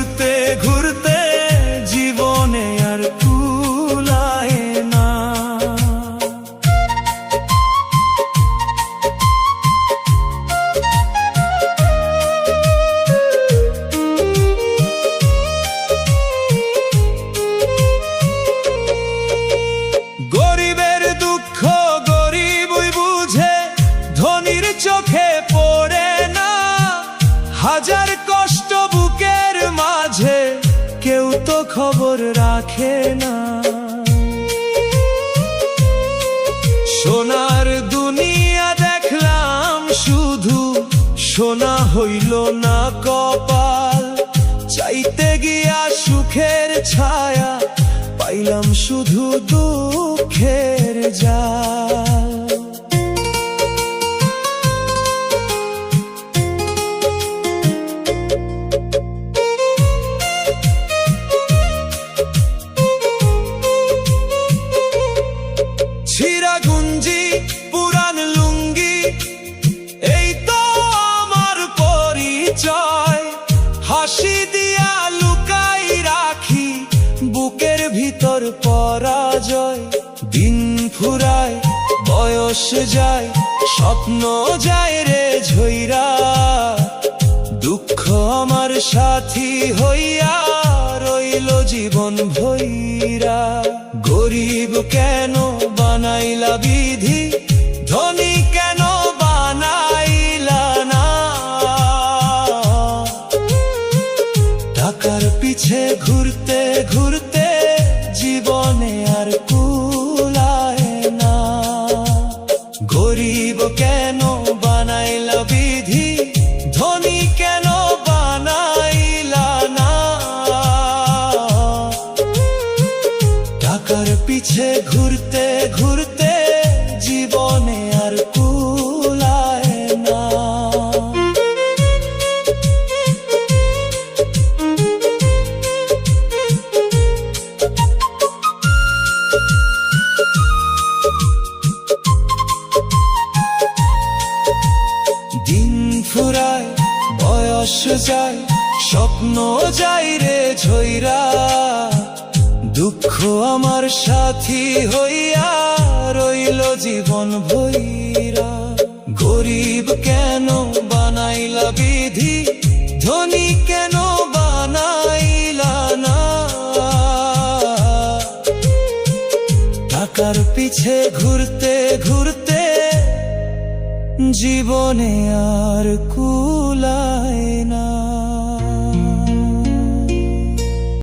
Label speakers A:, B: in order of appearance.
A: ঘুরতে ঘুরতে জীবনে আর কুলায় না। গরিবের দুঃখ গরিবই বুঝে, ধনীর চোখে পড়ে না। হাজার কষ্ট বুকের মাঝে, কেউ তো খবর রাখে না। সোনার দুনিয়া দেখলাম শুধু, সোনা হইল না কপাল। চাইতে গিয়া সুখের ছায়া, পাইলাম শুধু দুঃখের জাল। ছিঁড়া গুঞ্জি পুরান লুঙ্গি, এই তো আমার পরিচয়। হাসি দিয়া লুকাই রাখি বুকের ভিতর পরাজয়। দিন ফুরায় বয়স যায়, স্বপ্ন যায় রে ঝইরা। দুঃখ আমার সাথী হইয়া রইল জীবন ভইরা। গরিব কেন বানাইলা বিধি, ধনী কেন বানাইলা না। টাকার পিছে ঘুরতে ঘুরতে জীবনে আর কুলায় না। গরিব কেন বানাইলা বিধি, ধনী কেন বানাইলা না। টাকার পিছে ঘুরতে ঘুরতে জীবনে আর কুলায় না। দিন ফুরায় বয়স যায়, স্বপ্ন যায় রে ঝইরা। দুঃখ আমার সাথী হইয়া রইল জীবন ভইরা। গরিব কেন বানাইলা বিধি, ধনী কেন বানাইলা না। টাকার পিছে ঘুরতে ঘুরতে জীবনে আর কুলা